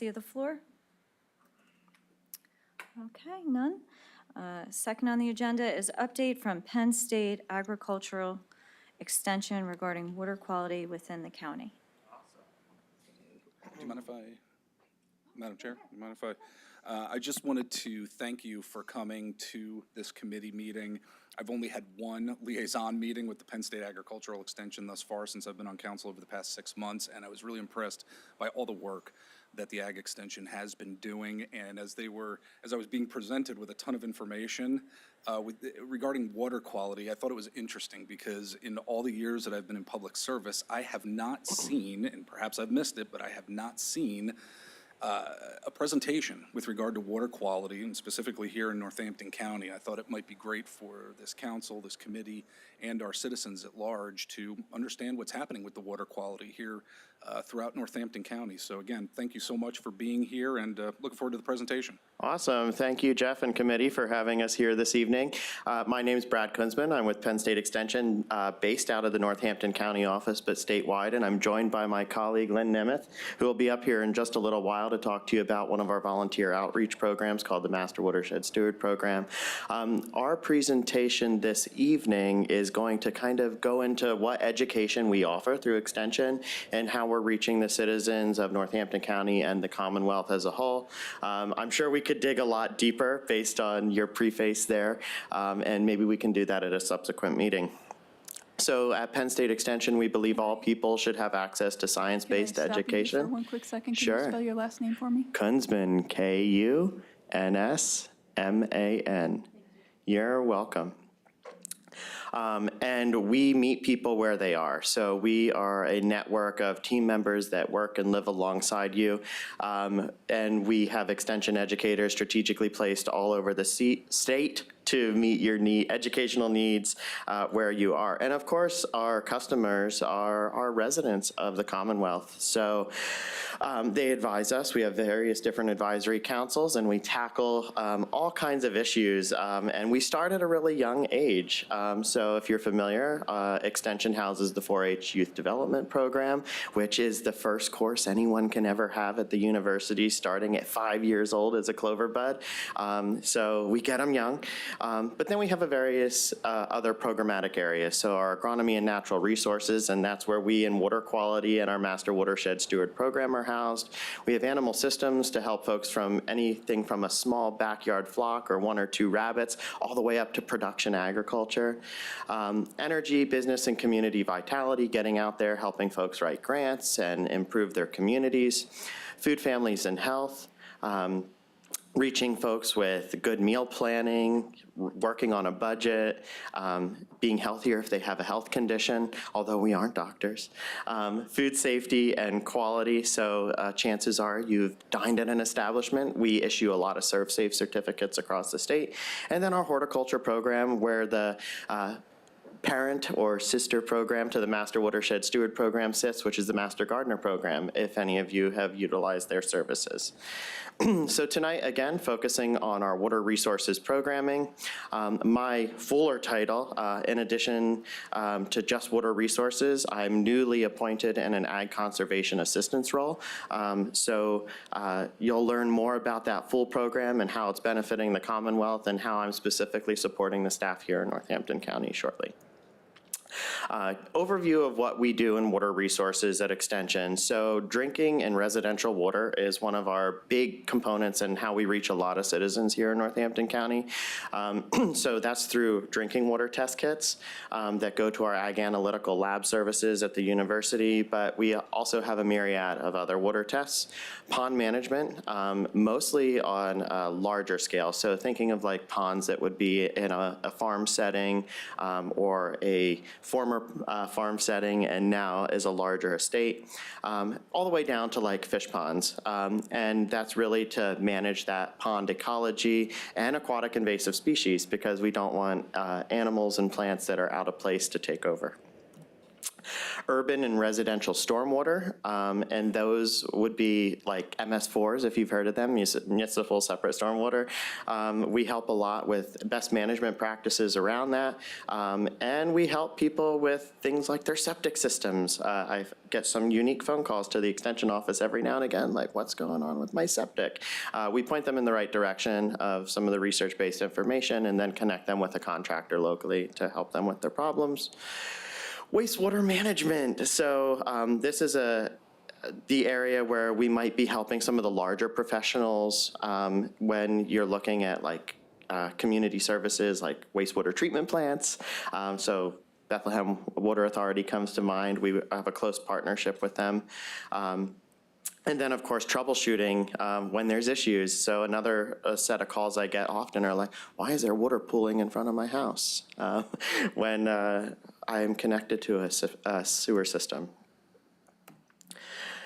of the floor? Okay, none. Second on the agenda is update from Penn State Agricultural Extension regarding water quality within the county. Do you mind if I, Madam Chair, do you mind if I just wanted to thank you for coming to this committee meeting. I've only had one liaison meeting with the Penn State Agricultural Extension thus far since I've been on council over the past 6 months, and I was really impressed by all the work that the Ag Extension has been doing. And as I was being presented with a ton of information regarding water quality, I thought it was interesting because in all the years that I've been in public service, I have not seen, and perhaps I've missed it, but I have not seen a presentation with regard to water quality, and specifically here in Northampton County. I thought it might be great for this council, this committee, and our citizens at large to understand what's happening with the water quality here throughout Northampton County. So again, thank you so much for being here, and looking forward to the presentation. Awesome. Thank you, Jeff and committee, for having us here this evening. My name is Brad Kunzman. I'm with Penn State Extension, based out of the Northampton County office, but statewide, and I'm joined by my colleague, Lynn Nemeth, who will be up here in just a little while to talk to you about one of our volunteer outreach programs called the Master Watershed Steward Program. Our presentation this evening is going to kind of go into what education we offer through Extension and how we're reaching the citizens of Northampton County and the Commonwealth as a whole. I'm sure we could dig a lot deeper based on your preface there, and maybe we can do that at a subsequent meeting. So at Penn State Extension, we believe all people should have access to science-based education. For one quick second, can Sure. you spell your last name for me? Kunzman, K-U-N-S-M-A-N. You're welcome. And we meet people where they are. So we are a network of team members that work and live alongside you. And we have extension educators strategically placed all over the state to meet your educational needs where you are. And of course, our customers are our residents of the Commonwealth. So they advise us. We have various different advisory councils, and we tackle all kinds of issues. And we start at a really young age. So if you're familiar, Extension houses the 4-H Youth Development Program, which is the first course anyone can ever have at the university, starting at 5 years old as a clover bud. So we get them young. But then we have various other programmatic areas. So our agronomy and natural resources, and that's where we in water quality and our Master Watershed Steward Program are housed. We have animal systems to help folks from anything from a small backyard flock or 1 or 2 rabbits all the way up to production agriculture. Energy, business, and community vitality, getting out there, helping folks write grants and improve their communities. Food, families, and health. Reaching folks with good meal planning, working on a budget, being healthier if they have a health condition, although we aren't doctors. Food safety and quality, so chances are you've dined at an establishment. We issue a lot of ServSafe certificates across the state. And then our horticulture program, where the parent or sister program to the Master Watershed Steward Program sits, which is the Master Gardener Program, if any of you have utilized their services. So tonight, again, focusing on our water resources programming. My fuller title, in addition to just water resources, I'm newly appointed in an Ag Conservation Assistance role. So you'll learn more about that full program and how it's benefiting the Commonwealth and how I'm specifically supporting the staff here in Northampton County shortly. Overview of what we do in water resources at Extension. So drinking and residential water is one of our big components in how we reach a lot of citizens here in Northampton County. So that's through drinking water test kits that go to our Ag Analytical Lab services at the university, but we also have a myriad of other water tests. Pond management, mostly on a larger scale. So thinking of like ponds that would be in a farm setting or a former farm setting and now is a larger estate, all the way down to like fish ponds. And that's really to manage that pond ecology and aquatic invasive species, because we don't want animals and plants that are out of place to take over. urban and residential stormwater, and those would be like MS4s, if you've heard of them, municipal separate stormwater. We help a lot with best management practices around that, and we help people with things like their septic systems. I get some unique phone calls to the extension office every now and again, like, what's going on with my septic? We point them in the right direction of some of the research-based information and then connect them with a contractor locally to help them with their problems. Wastewater management. So this is the area where we might be helping some of the larger professionals when you're looking at like community services like wastewater treatment plants. So Bethlehem Water Authority comes to mind. We have a close partnership with them. And then, of course, troubleshooting when there's issues. So another set of calls I get often are like, why is there water pooling in front of my house when I'm connected to a sewer system?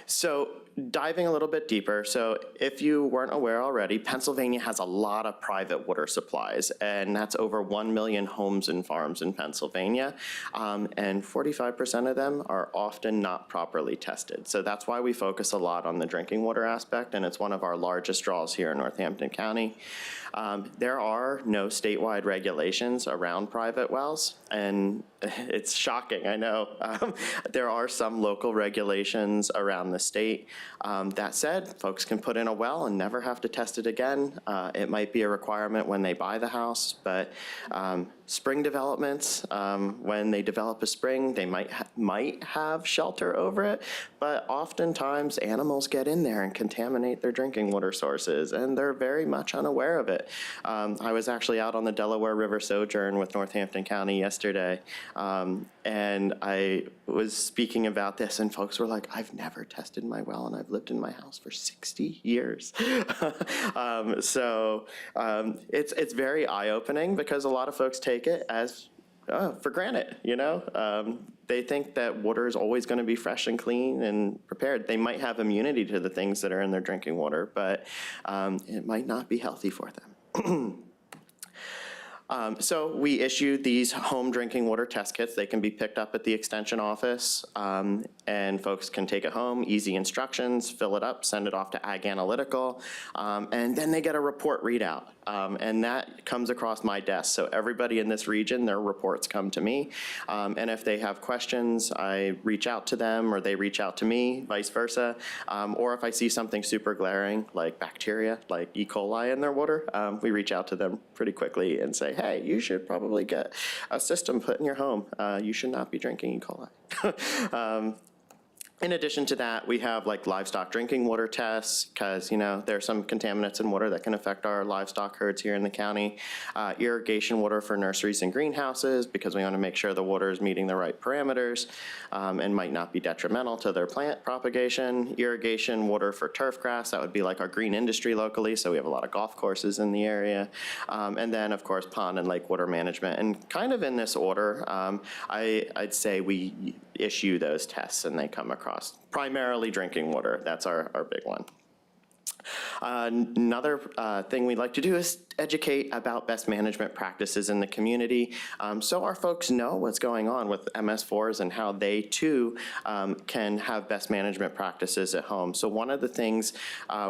So diving a little bit deeper, so if you weren't aware already, Pennsylvania has a lot of private water supplies, and that's over 1 million homes and farms in Pennsylvania, and 45% of them are often not properly tested. So that's why we focus a lot on the drinking water aspect, and it's one of our largest draws here in Northampton County. There are no statewide regulations around private wells, and it's shocking, I know. There are some local regulations around the state. That said, folks can put in a well and never have to test it again. It might be a requirement when they buy the house, but spring developments, when they develop a spring, they might have shelter over it, but oftentimes animals get in there and contaminate their drinking water sources, and they're very much unaware of it. I was actually out on the Delaware River Sojourn with Northampton County yesterday, and I was speaking about this, and folks were like, I've never tested my well, and I've lived in my house for 60 years. It's very eye-opening because a lot of folks take it as for granted, you know? They think that water is always going to be fresh and clean and prepared. They might have immunity to the things that are in their drinking water, but it might not be healthy for them. So we issue these home drinking water test kits. They can be picked up at the extension office, and folks can take it home, easy instructions, fill it up, send it off to Ag Analytical, and then they get a report readout. And that comes across my desk. So everybody in this region, their reports come to me. And if they have questions, I reach out to them or they reach out to me, vice versa. Or if I see something super glaring like bacteria, like E. coli in their water, we reach out to them pretty quickly and say, hey, you should probably get a system put in your home. You should not be drinking E. coli. In addition to that, we have like livestock drinking water tests because, you know, there's some contaminants in water that can affect our livestock herds here in the county. Irrigation water for nurseries and greenhouses because we want to make sure the water is meeting the right parameters and might not be detrimental to their plant propagation. Irrigation water for turf grass, that would be like our green industry locally, so we have a lot of golf courses in the area. And then, of course, pond and lake water management. And kind of in this order, I'd say we issue those tests and they come across. Primarily drinking water, that's our big one. Another thing we'd like to do is educate about best management practices in the community so our folks know what's going on with MS4s and how they too can have best management practices at home. So one of the things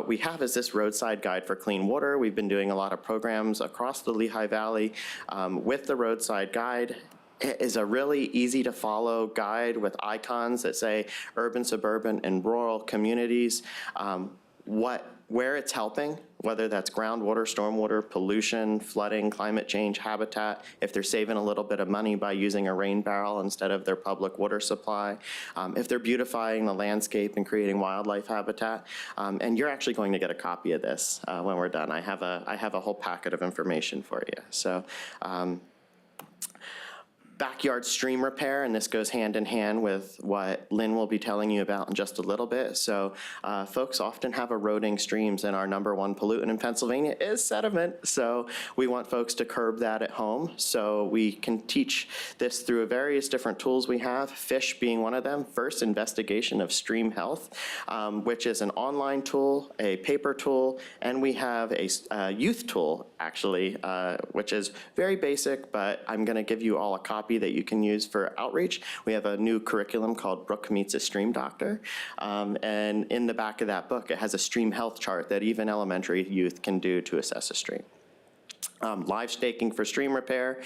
we have is this roadside guide for clean water. We've been doing a lot of programs across the Lehigh Valley with the roadside guide. It is a really easy to follow guide with icons that say urban, suburban, and rural communities, where it's helping, whether that's groundwater, stormwater, pollution, flooding, climate change, habitat, if they're saving a little bit of money by using a rain barrel instead of their public water supply, if they're beautifying the landscape and creating wildlife habitat. And you're actually going to get a copy of this when we're done. I have a whole packet of information for you. So. Backyard stream repair, and this goes hand in hand with what Lynn will be telling you about in just a little bit. So folks often have eroding streams, and our #1 pollutant in Pennsylvania is sediment. So we want folks to curb that at home. So we can teach this through various different tools we have, FISH being one of them, First Investigation of Stream Health, which is an online tool, a paper tool, and we have a youth tool, actually, which is very basic, but I'm going to give you all a copy copy that you can use for outreach. We have a new curriculum called Brook Meets a Stream Doctor. And in the back of that book, it has a stream health chart that even elementary youth can do to assess a stream. Live staking for stream repair,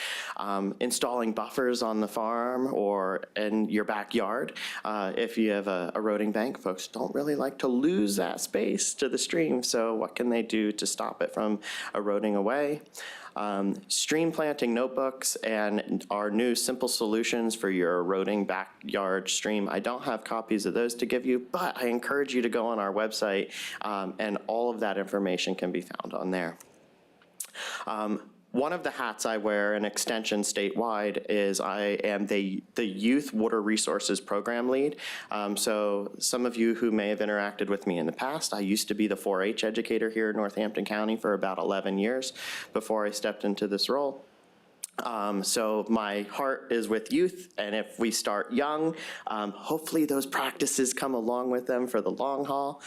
installing buffers on the farm or in your backyard. If you have a eroding bank, folks don't really like to lose that space to the stream, so what can they do to stop it from eroding away? Stream planting notebooks and our new simple solutions for your eroding backyard stream. I don't have copies of those to give you, but I encourage you to go on our website, and all of that information can be found on there. One of the hats I wear in Extension statewide is I am the Youth Water Resources Program Lead. So some of you who may have interacted with me in the past, I used to be the 4-H educator here in Northampton County for about 11 years before I stepped into this role. So my heart is with youth, and if we start young, hopefully those practices come along with them for the long haul.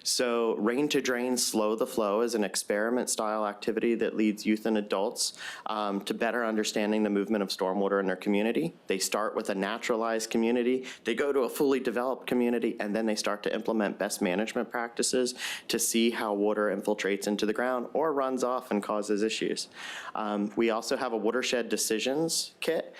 So Rain to Drain, Slow the Flow is an experiment-style activity that leads youth and adults to better understanding the movement of stormwater in their community. They start with a naturalized community, they go to a fully developed community, and then they start to implement best management practices to see how water infiltrates into the ground or runs off and causes issues. We also have a watershed decisions kit,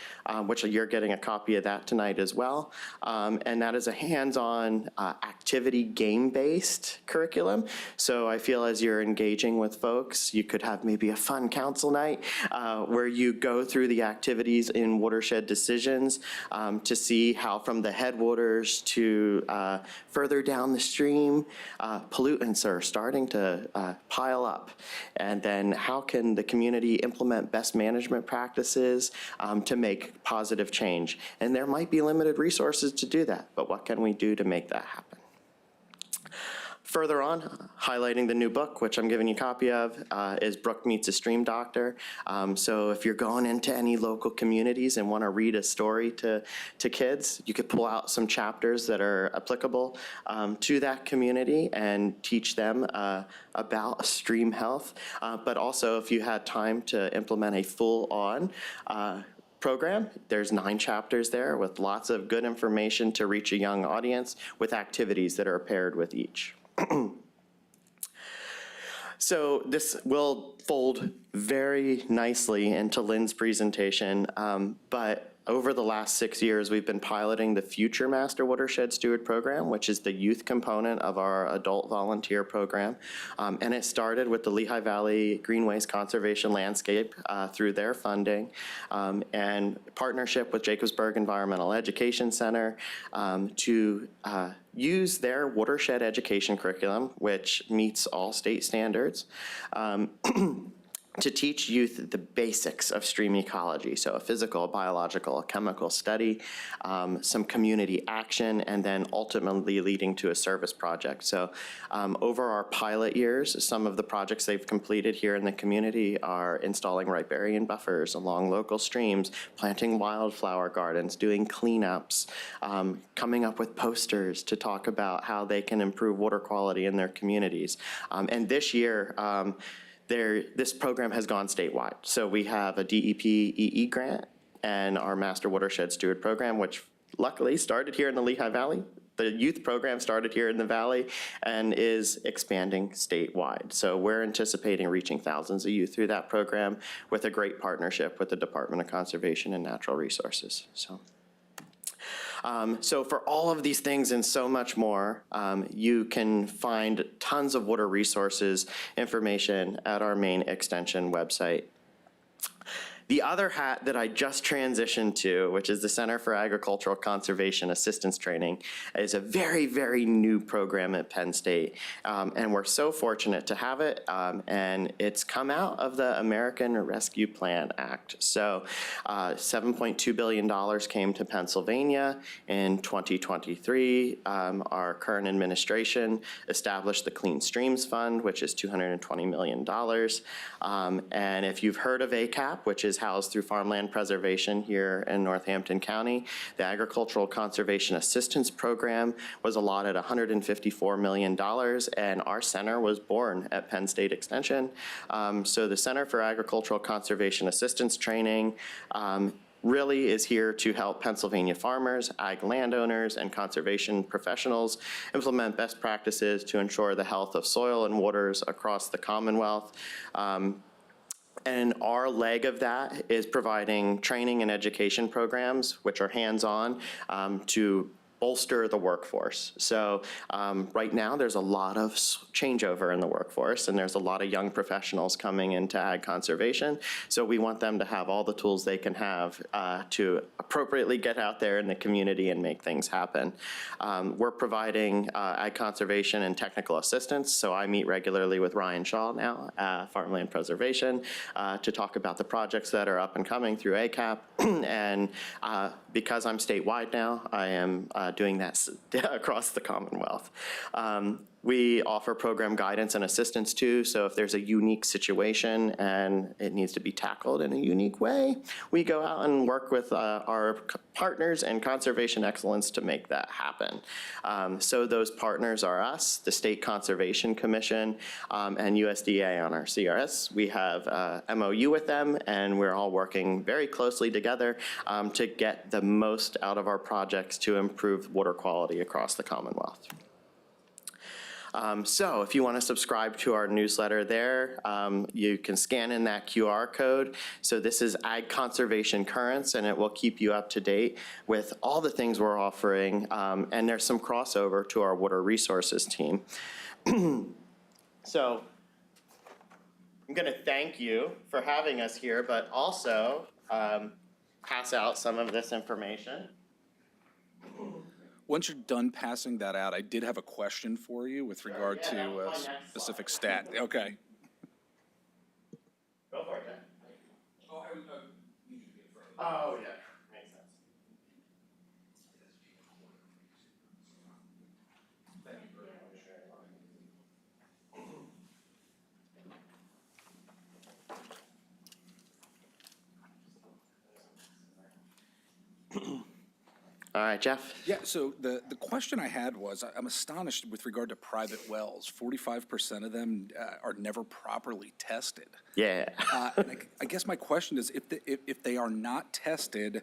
which you're getting a copy of that tonight as well. And that is a hands-on activity game-based curriculum. So I feel as you're engaging with folks, you could have maybe a fun council night where you go through the activities in watershed decisions to see how from the headwaters to further down the stream, pollutants are starting to pile up. And then how can the community implement best management practices to make positive change? And there might be limited resources to do that, but what can we do to make that happen? Further on, highlighting the new book, which I'm giving you a copy of, is Brook Meets a Stream Doctor. So if you're going into any local communities and want to read a story to kids, you could pull out some chapters that are applicable to that community and teach them about stream health. But also, if you had time to implement a full-on program, there's 9 chapters there with lots of good information to reach a young audience with activities that are paired with each. So this will fold very nicely into Lynn's presentation, but over the last 6 years, we've been piloting the Future Master Watershed Steward Program, which is the youth component of our adult volunteer program. And it started with the Lehigh Valley Greenways Conservation Landscape through their funding and partnership with Jacobsburg Environmental Education Center to use their watershed education curriculum, which meets all state standards, to teach youth the basics of stream ecology. So a physical, biological, a chemical study, some community action, and then ultimately leading to a service project. So over our pilot years, some of the projects they've completed here in the community are installing riparian buffers along local streams, planting wildflower gardens, doing cleanups, coming up with posters to talk about how they can improve water quality in their communities. And this year, this program has gone statewide. So we have a DEP EE grant and our Master Watershed Steward Program, which luckily started here in the Lehigh Valley. The youth program started here in the Valley and is expanding statewide. So we're anticipating reaching thousands of youth through that program with a great partnership with the Department of Conservation and Natural Resources. So for all of these things and so much more, you can find tons of water resources information at our main extension website. The other hat that I just transitioned to, which is the Center for Agricultural Conservation Assistance Training, is a very, very new program at Penn State. And we're so fortunate to have it. And it's come out of the American Rescue Plan Act. So $7.2 billion came to Pennsylvania in 2023. Our current administration established the Clean Streams Fund, which is $220 million. And if you've heard of ACAP, which is housed through farmland preservation here in Northampton County, the Agricultural Conservation Assistance Program was allotted $154 million, and our center was born at Penn State Extension. So the Center for Agricultural Conservation Assistance Training really is here to help Pennsylvania farmers, ag landowners, and conservation professionals implement best practices to ensure the health of soil and waters across the Commonwealth. And our leg of that is providing training and education programs, which are hands-on, to bolster the workforce. So right now, there's a lot of changeover in the workforce, and there's a lot of young professionals coming into ag conservation. So we want them to have all the tools they can have to appropriately get out there in the community and make things happen. We're providing ag conservation and technical assistance. So I meet regularly with Ryan Shaw now, Farmland Preservation, to talk about the projects that are up and coming through ACAP. And because I'm statewide now, I am doing that across the Commonwealth. We offer program guidance and assistance too, so if there's a unique situation and it needs to be tackled in a unique way, we go out and work with our partners and Conservation Excellence to make that happen. So those partners are us, the State Conservation Commission, and USDA on our CRS. We have MOU with them, and we're all working very closely together to get the most out of our projects to improve water quality across the Commonwealth. So if you want to subscribe to our newsletter there, you can scan in that QR code. So this is Ag Conservation Currents, and it will keep you up to date with all the things we're offering. And there's some crossover to our water resources team. So I'm going to thank you for having us here, but also pass out some of this information. Once you're done passing that out, I did have a question for you with regard to a specific stat. Okay. Go for it, Dan. Oh, yeah, makes sense. Thank you very much. All right, Jeff? Yeah, so the question I had was, I'm astonished with regard to private wells. 45% of them are never properly tested. Yeah. And I guess my question is, if they are not tested,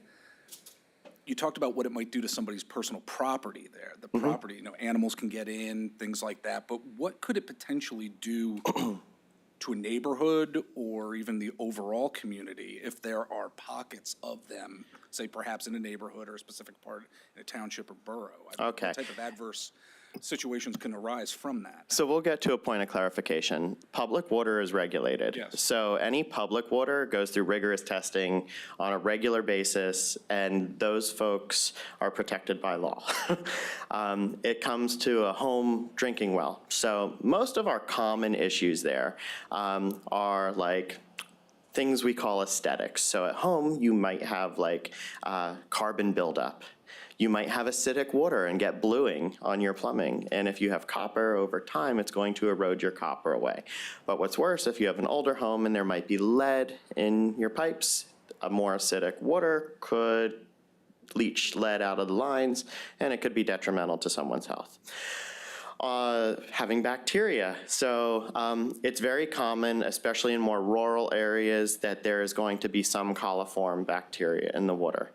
you talked about what it might do to somebody's personal property there. The property, animals can get in, things like that. But what could it potentially do to a neighborhood or even the overall community if there are pockets of them, say perhaps in a neighborhood or a specific part in a township or borough? Okay. What type of adverse situations can arise from that? So we'll get to a point of clarification. Public water is regulated. Yes. So any public water goes through rigorous testing on a regular basis, and those folks are protected by law. It comes to a home drinking well. So most of our common issues there are like things we call aesthetics. So at home, you might have like carbon buildup. You might have acidic water and get bluing on your plumbing. And if you have copper over time, it's going to erode your copper away. But what's worse, if you have an older home and there might be lead in your pipes, a more acidic water could leach lead out of the lines, and it could be detrimental to someone's health. Having bacteria. So it's very common, especially in more rural areas, that there is going to be some coliform bacteria in the water.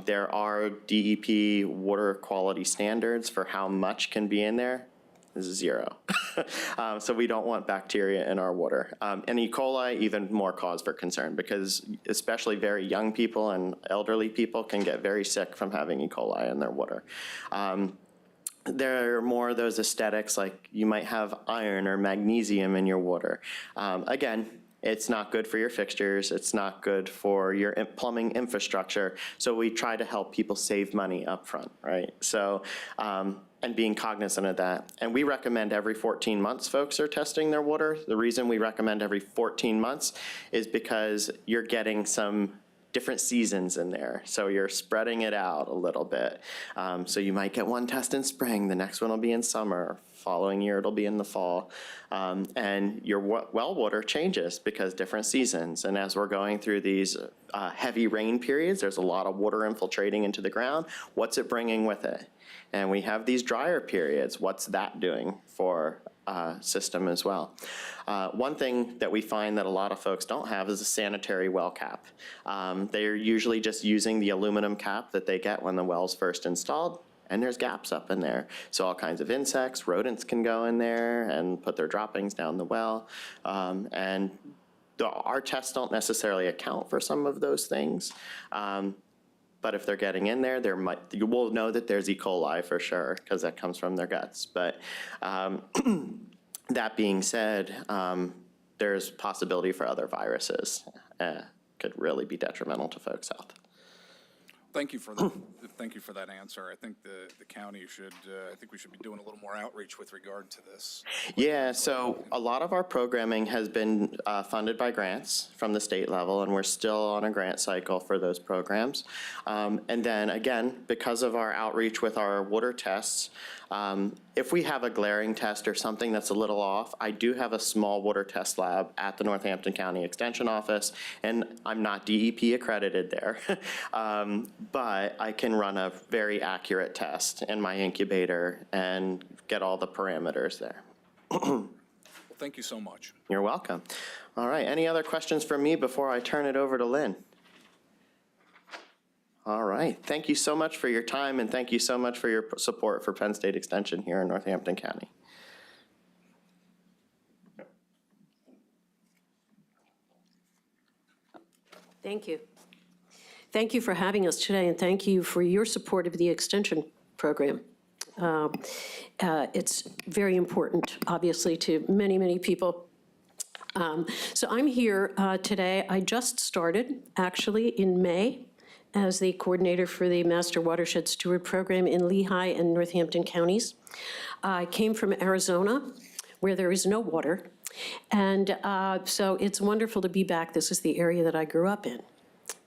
There are DEP water quality standards for how much can be in there. This is 0. So we don't want bacteria in our water. And E. coli, even more cause for concern, because especially very young people and elderly people can get very sick from having E. coli in their water. There are more of those aesthetics, like you might have iron or magnesium in your water. Again, it's not good for your fixtures. It's not good for your plumbing infrastructure. So we try to help people save money up front, right? So, and being cognizant of that. And we recommend every 14 months folks are testing their water. The reason we recommend every 14 months is because you're getting some different seasons in there. So you're spreading it out a little bit. So you might get one test in spring, the next one will be in summer, following year it'll be in the fall. And your well water changes because different seasons. And as we're going through these heavy rain periods, there's a lot of water infiltrating into the ground. What's it bringing with it? And we have these drier periods. What's that doing for system as well. One thing that we find that a lot of folks don't have is a sanitary well cap. They're usually just using the aluminum cap that they get when the well's first installed, and there's gaps up in there. So all kinds of insects, rodents can go in there and put their droppings down the well. Our tests don't necessarily account for some of those things. But if they're getting in there, you will know that there's E. coli for sure, because that comes from their guts. But that being said, there's possibility for other viruses. Could really be detrimental to folks' health. Thank you for that. Thank you for that answer. I think the county should. I think we should be doing a little more outreach with regard to this. Yeah, so a lot of our programming has been funded by grants from the state level, and we're still on a grant cycle for those programs. And then again, because of our outreach with our water tests, if we have a glaring test or something that's a little off, I do have a small water test lab at the Northampton County Extension Office, and I'm not DEP accredited there, but I can run a very accurate test in my incubator and get all the parameters there. Well, thank you so much. You're welcome. All right, any other questions for me before I turn it over to Lynn? All right, thank you so much for your time, and thank you so much for your support for Penn State Extension here in Northampton County. Thank you. Thank you for having us today, and thank you for your support of the Extension program. It's very important, obviously, to many, many people. So I'm here today. I just started, actually, in May as the coordinator for the Master Watershed Steward Program in Lehigh and Northampton counties. I came from Arizona, where there is no water. And so it's wonderful to be back. This is the area that I grew up in.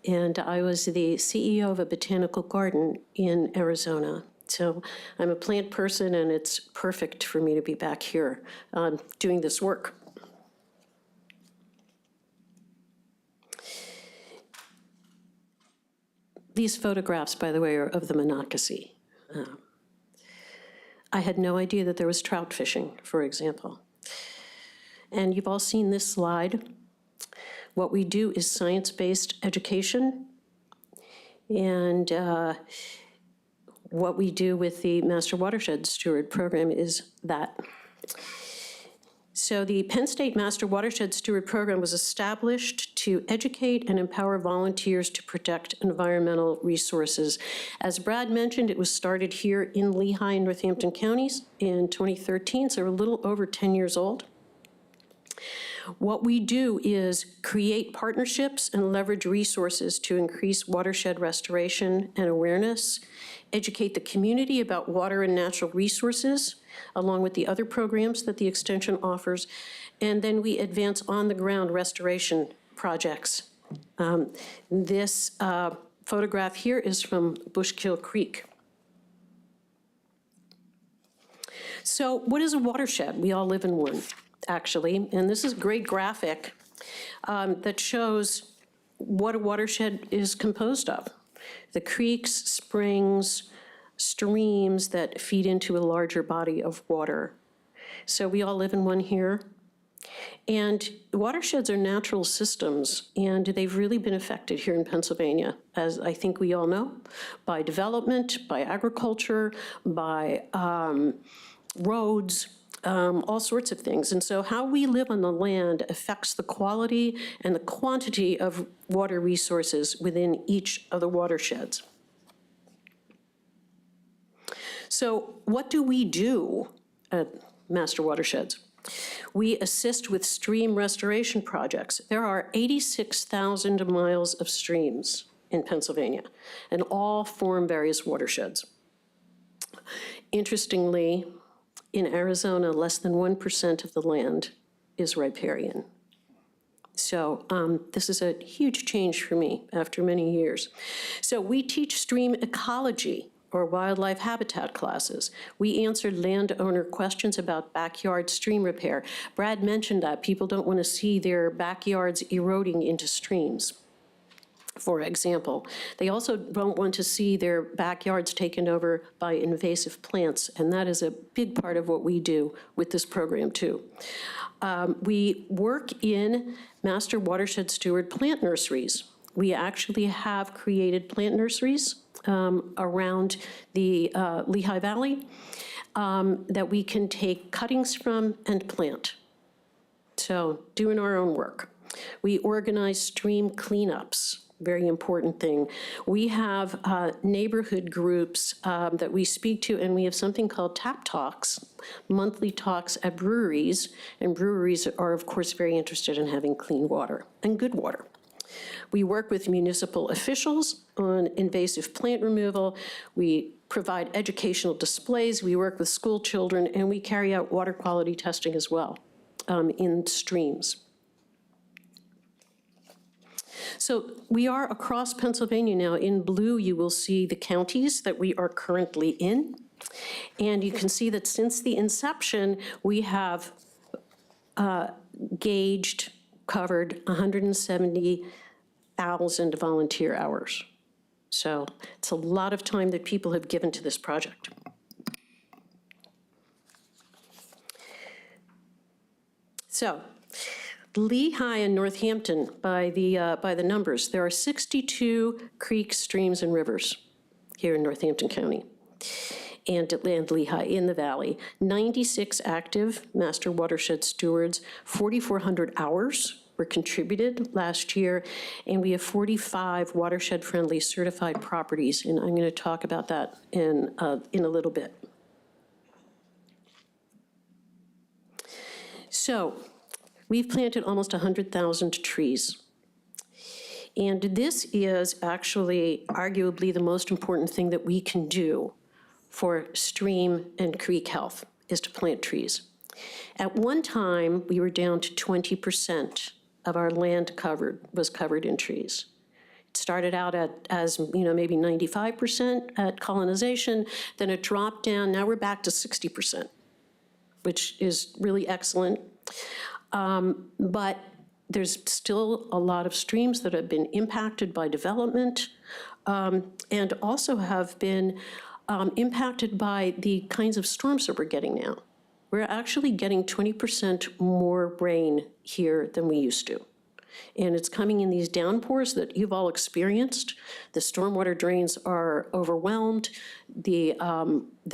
And I was the CEO of a botanical garden in Arizona. So I'm a plant person, and it's perfect for me to be back here doing this work. These photographs, by the way, are of the Monocacy. I had no idea that there was trout fishing, for example. And you've all seen this slide. What we do is science-based education. And what we do with the Master Watershed Steward Program is that. So the Penn State Master Watershed Steward Program was established to educate and empower volunteers to protect environmental resources. As Brad mentioned, it was started here in Lehigh and Northampton counties in 2013, so we're a little over 10 years old. What we do is create partnerships and leverage resources to increase watershed restoration and awareness, educate the community about water and natural resources, along with the other programs that the Extension offers, and then we advance on-the-ground restoration projects. This photograph here is from Bushkill Creek. So what is a watershed? We all live in one, actually, and this is a great graphic that shows what a watershed is composed of. The creeks, springs, streams that feed into a larger body of water. So we all live in one here. And watersheds are natural systems, and they've really been affected here in Pennsylvania, as I think we all know, by development, by agriculture, by roads, all sorts of things. And so how we live on the land affects the quality and the quantity of water resources within each of the watersheds. So what do we do at Master Watersheds? We assist with stream restoration projects. There are 86,000 miles of streams in Pennsylvania, and all form various watersheds. Interestingly, in Arizona, less than 1% of the land is riparian. So this is a huge change for me after many years. So we teach stream ecology or wildlife habitat classes. We answered landowner questions about backyard stream repair. Brad mentioned that people don't want to see their backyards eroding into streams. for example. They also don't want to see their backyards taken over by invasive plants, and that is a big part of what we do with this program, too. We work in master watershed steward plant nurseries. We actually have created plant nurseries around the Lehigh Valley that we can take cuttings from and plant. So doing our own work. We organize stream cleanups, very important thing. We have neighborhood groups that we speak to, and we have something called TAP Talks, monthly talks at breweries, and breweries are, of course, very interested in having clean water and good water. We work with municipal officials on invasive plant removal. We provide educational displays. We work with school children, and we carry out water quality testing as well in streams. So we are across Pennsylvania now. In blue, you will see the counties that we are currently in. And you can see that since the inception, we have covered 170,000 volunteer hours. So it's a lot of time that people have given to this project. So Lehigh and Northampton, by the numbers, there are 62 creeks, streams, and rivers here in Northampton County and Lehigh in the valley. 96 active master watershed stewards, 4,400 hours were contributed last year, and we have 45 watershed-friendly certified properties, and I'm going to talk about that in a little bit. So, we've planted almost 100,000 trees. And this is actually arguably the most important thing that we can do for stream and creek health, is to plant trees. At one time, we were down to 20% of our land was covered in trees. It started out as maybe 95% at colonization, then it dropped down, now we're back to 60%, which is really excellent. But there's still a lot of streams that have been impacted by development and also have been impacted by the kinds of storms that we're getting now. We're actually getting 20% more rain here than we used to. And it's coming in these downpours that you've all experienced. The stormwater drains are overwhelmed. The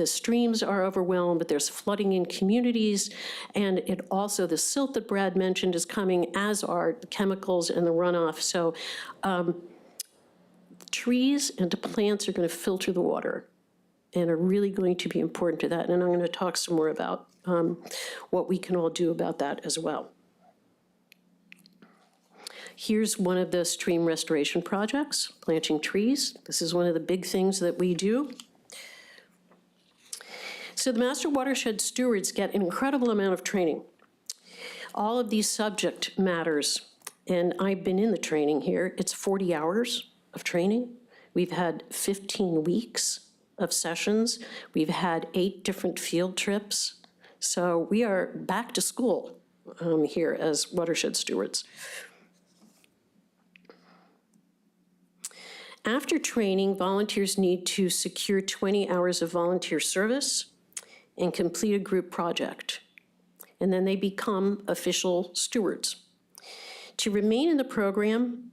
streams are overwhelmed, but there's flooding in communities. And it also, the silt that Brad mentioned is coming, as are the chemicals and the runoff. So trees and plants are going to filter the water and are really going to be important to that. And I'm going to talk some more about what we can all do about that as well. Here's one of the stream restoration projects, planting trees. This is one of the big things that we do. So the master watershed stewards get an incredible amount of training. All of these subject matters, and I've been in the training here, it's 40 hours of training. We've had 15 weeks of sessions. We've had 8 different field trips. So we are back to school here as watershed stewards. After training, volunteers need to secure 20 hours of volunteer service and complete a group project. And then they become official stewards. To remain in the program,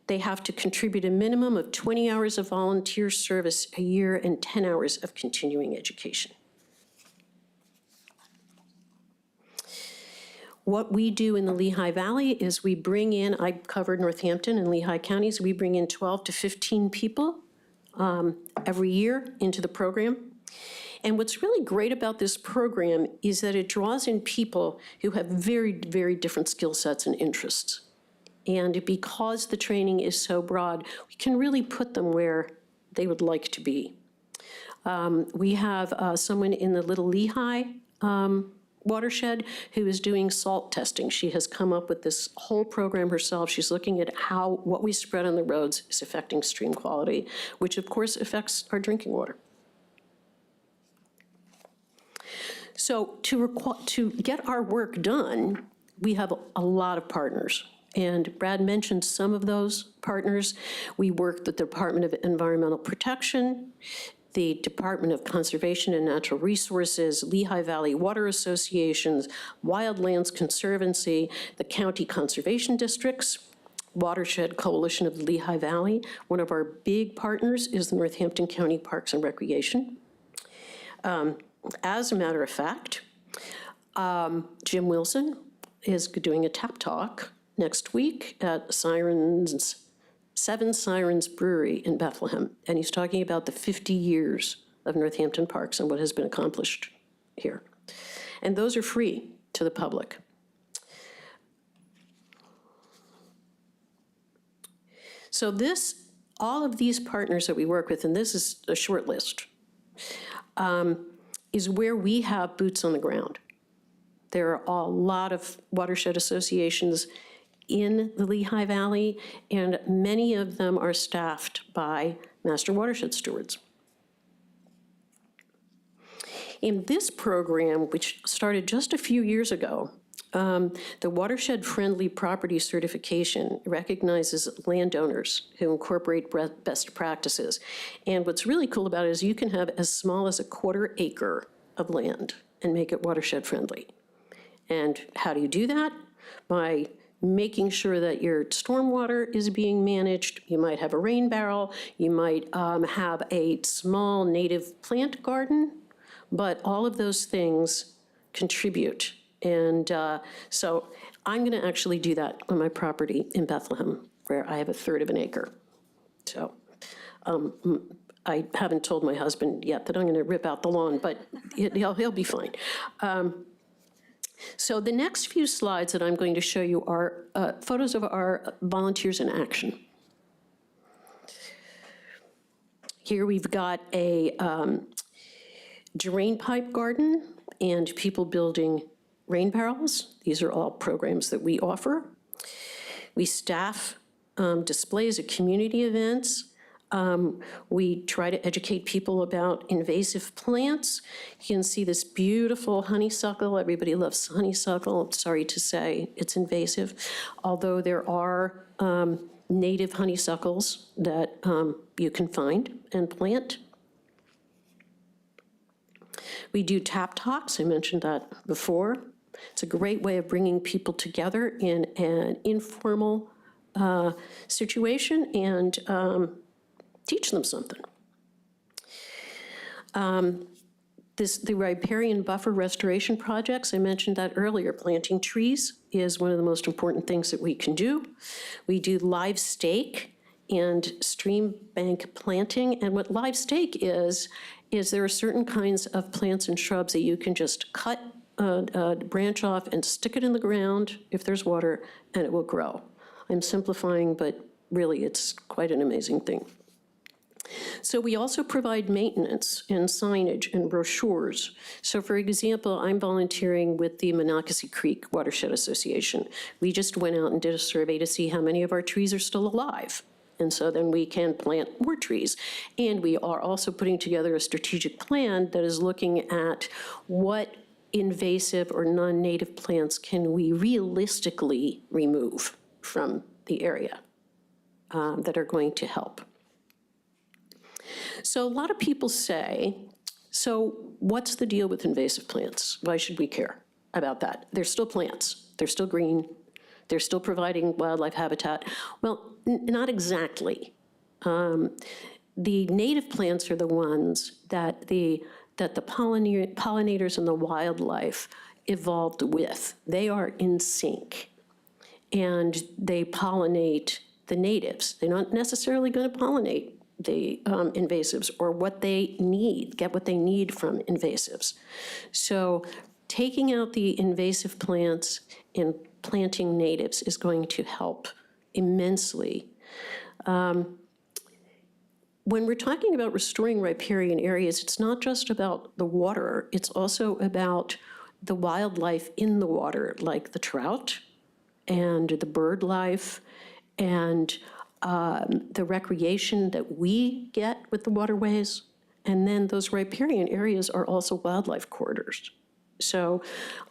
they have to contribute a minimum of 20 hours of volunteer service a year and 10 hours of continuing education. What we do in the Lehigh Valley is we bring in, I covered Northampton and Lehigh counties, we bring in 12 to 15 people every year into the program. And what's really great about this program is that it draws in people who have very, very different skill sets and interests. And because the training is so broad, we can really put them where they would like to be. We have someone in the Little Lehigh watershed who is doing salt testing. She has come up with this whole program herself. She's looking at how what we spread on the roads is affecting stream quality, which of course affects our drinking water. So to get our work done, we have a lot of partners. And Brad mentioned some of those partners. We work with the Department of Environmental Protection, the Department of Conservation and Natural Resources, Lehigh Valley Water Associations, Wildlands Conservancy, the county conservation districts, Watershed Coalition of the Lehigh Valley. One of our big partners is the Northampton County Parks and Recreation. As a matter of fact, Jim Wilson is doing a TAP Talk next week at Seven Sirens Brewery in Bethlehem, and he's talking about the 50 years of Northampton Parks and what has been accomplished here. And those are free to the public. So all of these partners that we work with, and this is a short list, is where we have boots on the ground. There are a lot of watershed associations in the Lehigh Valley, and many of them are staffed by master watershed stewards. In this program, which started just a few years ago, the Watershed Friendly Property Certification recognizes landowners who incorporate best practices. And what's really cool about it is you can have as small as a 1/4 acre of land and make it watershed friendly. And how do you do that? By making sure that your stormwater is being managed. You might have a rain barrel. You might have a small native plant garden. But all of those things contribute. And so I'm going to actually do that on my property in Bethlehem, where I have 1/3 of an acre. So I haven't told my husband yet that I'm going to rip out the lawn, but he'll be fine. So the next few slides that I'm going to show you are photos of our volunteers in action. Here we've got a drain pipe garden and people building rain barrels. These are all programs that we offer. We staff displays at community events. We try to educate people about invasive plants. You can see this beautiful honeysuckle. Everybody loves honeysuckle. I'm sorry to say it's invasive, although there are native honeysuckles that you can find and plant. We do TAP Talks. I mentioned that before. It's a great way of bringing people together in an informal situation and teach them something. The riparian buffer restoration projects, I mentioned that earlier. Planting trees is one of the most important things that we can do. We do live stake and stream bank planting. And what live stake is there are certain kinds of plants and shrubs that you can just cut a branch off and stick it in the ground if there's water, and it will grow. I'm simplifying, but really it's quite an amazing thing. So we also provide maintenance and signage and brochures. So for example, I'm volunteering with the Monocacy Creek Watershed Association. We just went out and did a survey to see how many of our trees are still alive. And so then we can plant more trees. And we are also putting together a strategic plan that is looking at what invasive or non-native plants can we realistically remove from the area that are going to help. So a lot of people say, so what's the deal with invasive plants? Why should we care about that? They're still plants. They're still green. They're still providing wildlife habitat. Well, not exactly. The native plants are the ones that the pollinators and the wildlife evolved with. They are in sync, and they pollinate the natives. They're not necessarily going to pollinate the invasives or what they need, get what they need from invasives. So taking out the invasive plants and planting natives is going to help immensely. When we're talking about restoring riparian areas, it's not just about the water, it's also about the wildlife in the water, like the trout and the bird life and the recreation that we get with the waterways. And then those riparian areas are also wildlife corridors. So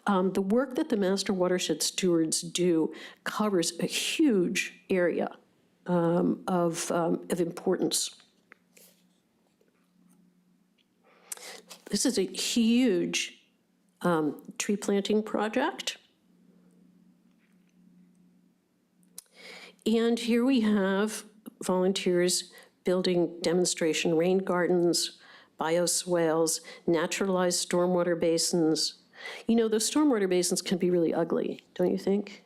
the work that the master watershed stewards do covers a huge area of importance. This is a huge tree planting project. And here we have volunteers building demonstration rain gardens, bioswales, naturalized stormwater basins. You know, those stormwater basins can be really ugly, don't you think?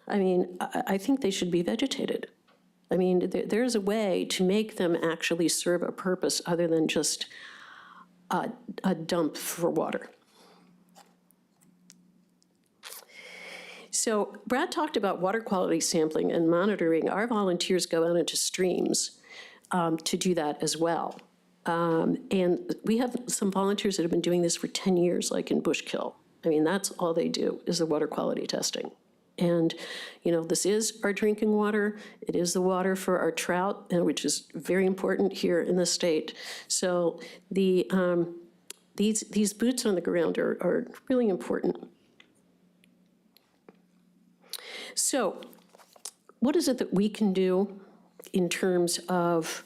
I mean, I think they should be vegetated. I mean, there's a way to make them actually serve a purpose other than just a dump for water. So Brad talked about water quality sampling and monitoring. Our volunteers go out into streams to do that as well. And we have some volunteers that have been doing this for 10 years, like in Bushkill. I mean, that's all they do is the water quality testing. And, you know, this is our drinking water. It is the water for our trout, which is very important here in the state. So these boots on the ground are really important. So what is it that we can do in terms of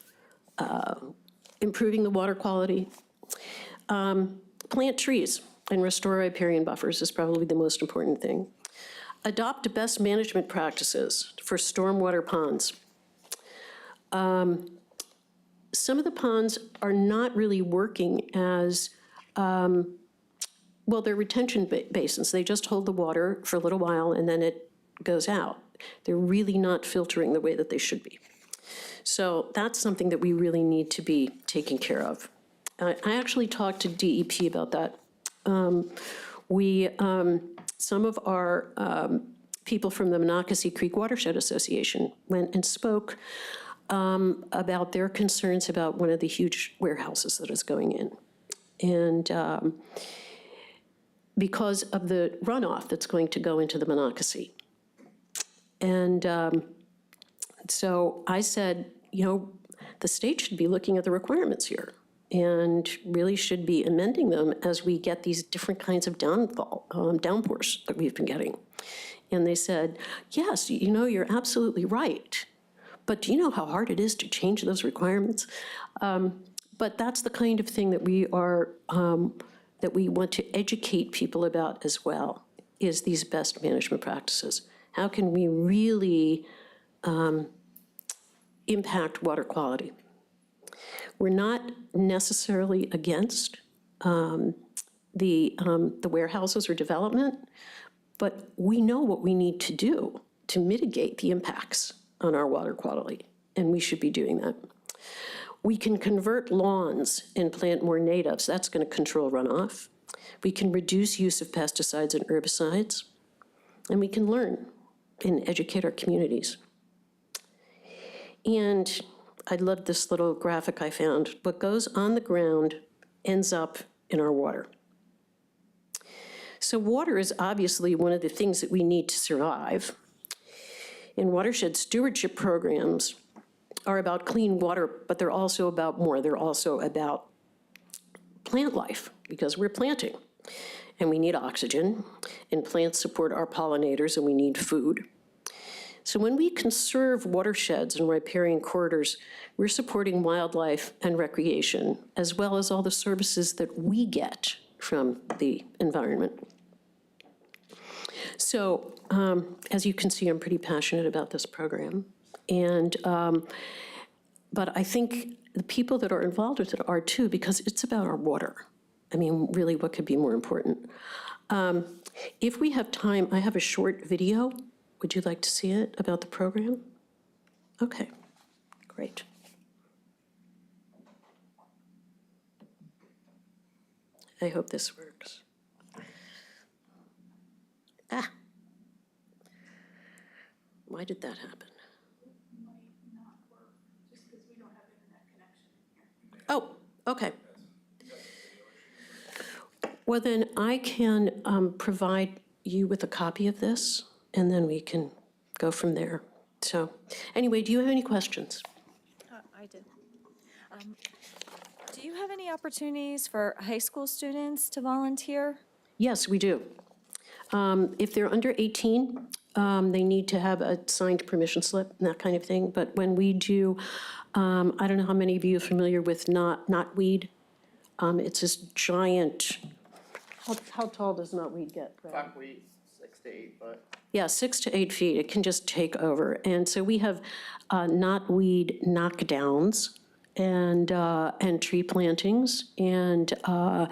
improving the water quality? Plant trees and restore riparian buffers is probably the most important thing. Adopt best management practices for stormwater ponds. Some of the ponds are not really working as, well, they're retention basins. They just hold the water for a little while and then it goes out. They're really not filtering the way that they should be. So that's something that we really need to be taking care of. I actually talked to DEP about that. Some of our people from the Monocacy Creek Watershed Association went and spoke about their concerns about one of the huge warehouses that is going in. And because of the runoff that's going to go into the Monocacy. And so I said, you know, the state should be looking at the requirements here and really should be amending them as we get these different kinds of downpours that we've been getting. And they said, yes, you know, you're absolutely right. But do you know how hard it is to change those requirements? But that's the kind of thing that we are, that we want to educate people about as well, is these best management practices. How can we really impact water quality? We're not necessarily against the warehouses or development, but we know what we need to do to mitigate the impacts on our water quality, and we should be doing that. We can convert lawns and plant more natives. That's going to control runoff. We can reduce use of pesticides and herbicides, and we can learn and educate our communities. And I love this little graphic I found. What goes on the ground ends up in our water. So water is obviously one of the things that we need to survive. And watershed stewardship programs are about clean water, but they're also about more. They're also about plant life, because we're planting. And we need oxygen, and plants support our pollinators, and we need food. So when we conserve watersheds and riparian corridors, we're supporting wildlife and recreation, as well as all the services that we get from the environment. So as you can see, I'm pretty passionate about this program. And, but I think the people that are involved with it are too, because it's about our water. I mean, really, what could be more important? If we have time, I have a short video. Would you like to see it about the program? Okay, great. I hope this works. Ah. Why did that happen? Oh, okay. Well, then I can provide you with a copy of this, and then we can go from there. So anyway, do you have any questions? I did. Do Do you have any opportunities for high school students to volunteer? Yes, we do. If they're under 18, they need to have a signed permission slip and that kind of thing. But when we do, I don't know how many of you are familiar with knotweed. It's this giant, how tall does knotweed get? Brad? Buckwheat, 6 to 8 foot. Yeah, 6 to 8 feet. It can just take over. And so we have knotweed knockdowns and tree plantings and all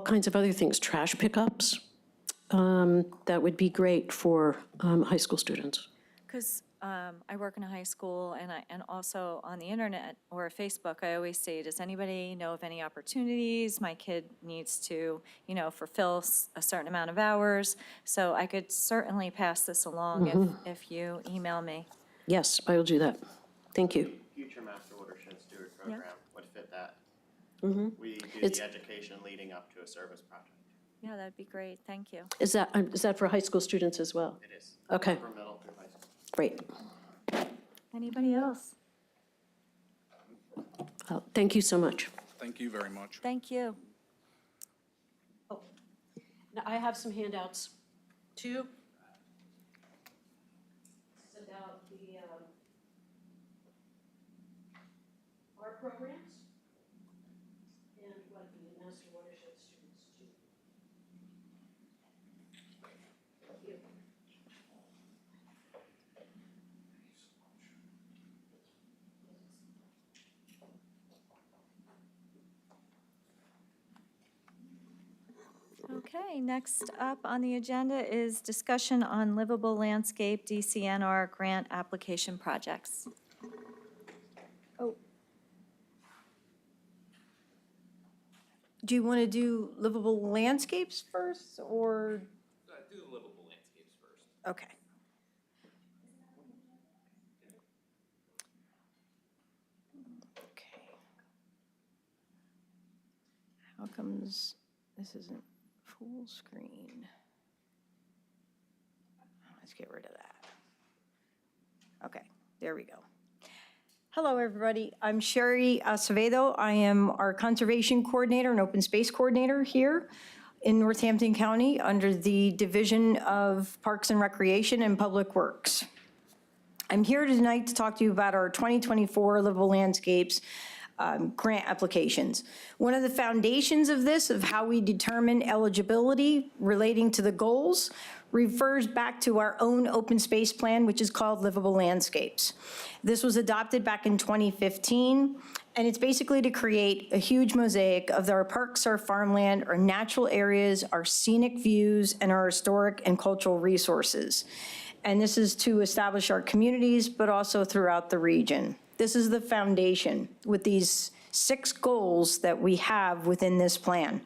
kinds of other things, trash pickups. That would be great for high school students. Because I work in a high school, and also on the internet or Facebook, I always say, does anybody know of any opportunities? My kid needs to, fulfill a certain amount of hours. So I could certainly pass this along if you email me. Yes, I will do that. Thank you. Future Master Watershed Steward Program would fit that. We do It's- the education leading up to a service project. Yeah, that'd be great. Thank you. Is that for high school students as well? It is. Okay. For middle through high school. Great. Anybody else? Thank you so much. Thank you very much. Thank you. Now, I have some handouts too. It's about our programs and what the Master Watershed students do. Thank you. Okay, next up on the agenda is discussion on livable landscape DCNR grant application projects. Oh. Do you want to do livable landscapes first, or? Do the livable landscapes first. Okay. Okay. How comes this isn't full screen? Let's get rid of that. Okay, there we go. Hello, everybody. I'm Sherry Acevedo. I am our Conservation Coordinator and Open Space Coordinator here in Northampton County under the Division of Parks and Recreation and Public Works. I'm here tonight to talk to you about our 2024 Livable Landscapes grant applications. One of the foundations of this, of how we determine eligibility relating to the goals, refers back to our own open space plan, which is called Livable Landscapes. This was adopted back in 2015, and it's basically to create a huge mosaic of our parks, our farmland, our natural areas, our scenic views, and our historic and cultural resources. And this is to establish our communities, but also throughout the region. This is the foundation with these 6 goals that we have within this plan.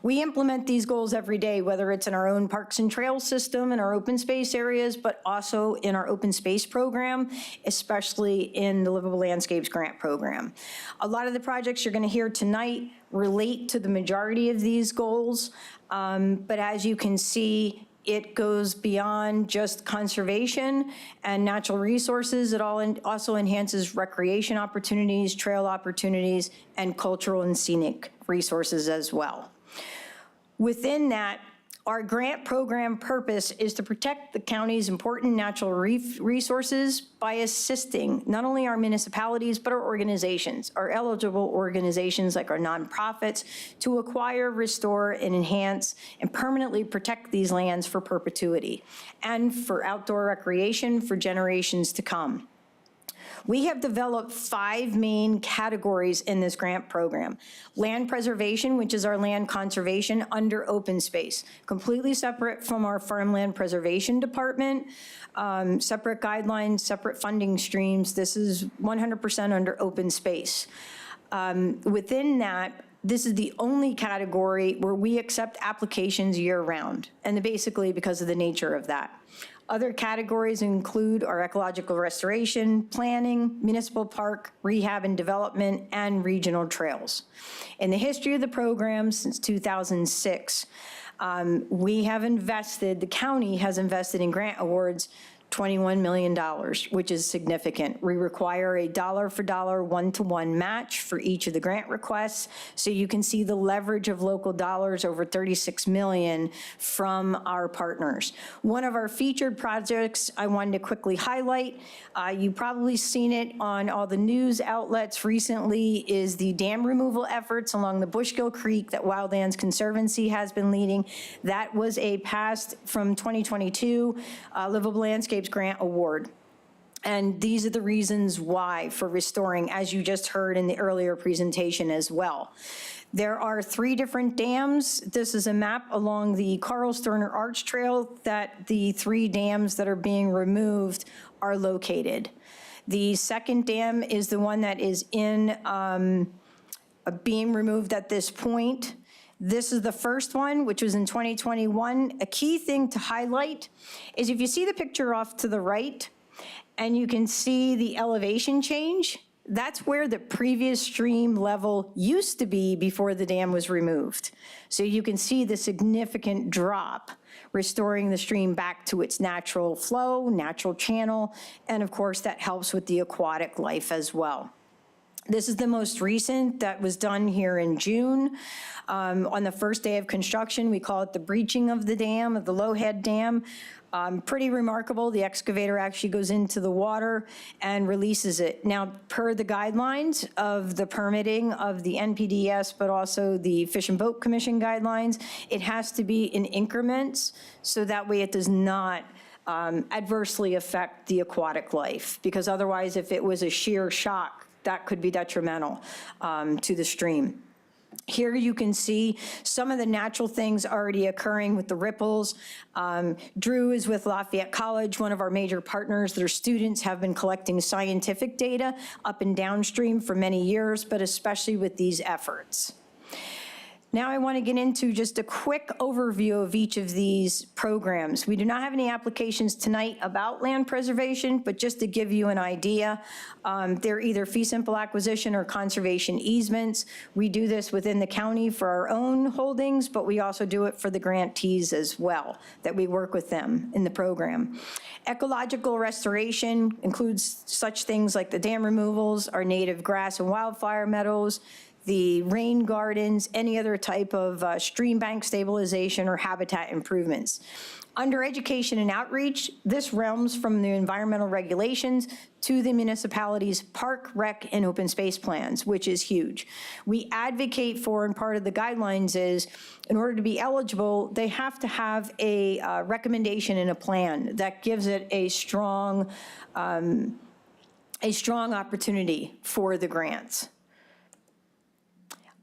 We implement these goals every day, whether it's in our own parks and trails system, in our open space areas, but also in our open space program, especially in the Livable Landscapes Grant Program. A lot of the projects you're going to hear tonight relate to the majority of these goals, but as you can see, it goes beyond just conservation and natural resources. It also enhances recreation opportunities, trail opportunities, and cultural and scenic resources as well. Within that, our grant program purpose is to protect the county's important natural resources by assisting not only our municipalities, but our organizations, our eligible organizations like our nonprofits, to acquire, restore, and enhance, and permanently protect these lands for perpetuity, and for outdoor recreation for generations to come. We have developed 5 main categories in this grant program. Land preservation, which is our land conservation under open space, completely separate from our farmland preservation department, separate guidelines, separate funding streams. This is 100% under open space. Within that, this is the only category where we accept applications year-round, and basically because of the nature of that. Other categories include our ecological restoration, planning, municipal park, rehab and development, and regional trails. In the history of the program since 2006, we have invested, the county has invested in grant awards $21 million, which is significant. We require a dollar-for-dollar, one-to-one match for each of the grant requests, so you can see the leverage of local dollars, over $36 million from our partners. One of our featured projects I wanted to quickly highlight, you've probably seen it on all the news outlets recently, is the dam removal efforts along the Bushgill Creek that Wildlands Conservancy has been leading. That was a passed from 2022 Livable Landscapes Grant Award. And these are the reasons why for restoring, as you just heard in the earlier presentation as well. There are 3 different dams. This is a map along the Carl Sterner Arch Trail that the 3 dams that are being removed are located. The second dam is the one that is in being removed at this point. This is the first one, which was in 2021. A key thing to highlight is if you see the picture off to the right, and you can see the elevation change, that's where the previous stream level used to be before the dam was removed. So you can see the significant drop, restoring the stream back to its natural flow, natural channel, and of course that helps with the aquatic life as well. This is the most recent that was done here in June. On the first day of construction, we call it the breaching of the dam, of the Lowhead Dam. Pretty remarkable. The excavator actually goes into the water and releases it. Now, per the guidelines of the permitting of the NPDES, but also the Fish and Boat Commission guidelines, it has to be in increments, so that way it does not adversely affect the aquatic life, because otherwise, if it was a sheer shock, that could be detrimental to the stream. Here you can see some of the natural things already occurring with the ripples. Drew is with Lafayette College, one of our major partners. Their students have been collecting scientific data up and downstream for many years, but especially with these efforts. Now I want to get into just a quick overview of each of these programs. We do not have any applications tonight about land preservation, but just to give you an idea, they're either fee simple acquisition or conservation easements. We do this within the county for our own holdings, but we also do it for the grantees as well, that we work with them in the program. Ecological restoration includes such things like the dam removals, our native grass and wildfire meadows, the rain gardens, any other type of stream bank stabilization or habitat improvements. Under education and outreach, this realms from the environmental regulations to the municipality's park, rec, and open space plans, which is huge. We advocate for, and part of the guidelines is, in order to be eligible, they have to have a recommendation in a plan that gives it a strong opportunity for the grants.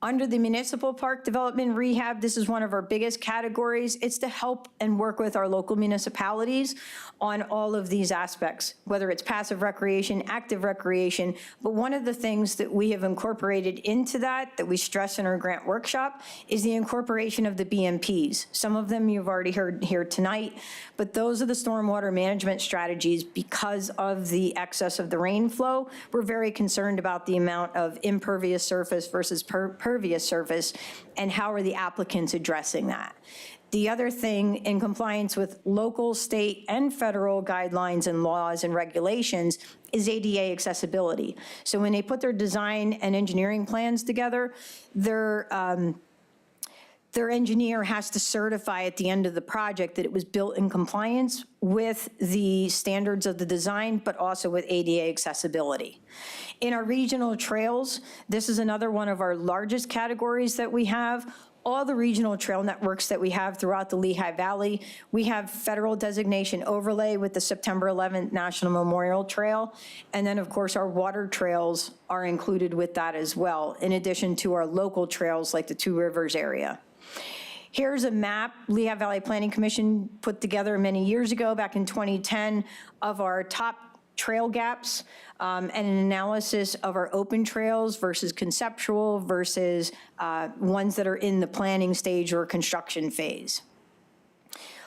Under the municipal park development rehab, this is one of our biggest categories. It's to help and work with our local municipalities on all of these aspects, whether it's passive recreation, active recreation. But one of the things that we have incorporated into that we stress in our grant workshop, is the incorporation of the BMPs. Some of them you've already heard here tonight, but those are the stormwater management strategies. Because of the excess of the rain flow, we're very concerned about the amount of impervious surface versus pervious surface, and how are the applicants addressing that. The other thing, in compliance with local, state, and federal guidelines and laws and regulations, is ADA accessibility. So when they put their design and engineering plans together, their engineer has to certify at the end of the project that it was built in compliance with the standards of the design, but also with ADA accessibility. In our regional trails, this is another one of our largest categories that we have. All the regional trail networks that we have throughout the Lehigh Valley, we have federal designation overlay with the September 11th National Memorial Trail. And then, of course, our water trails are included with that as well, in addition to our local trails like the Two Rivers area. Here's a map Lehigh Valley Planning Commission put together many years ago, back in 2010, of our top trail gaps, and an analysis of our open trails versus conceptual versus ones that are in the planning stage or construction phase.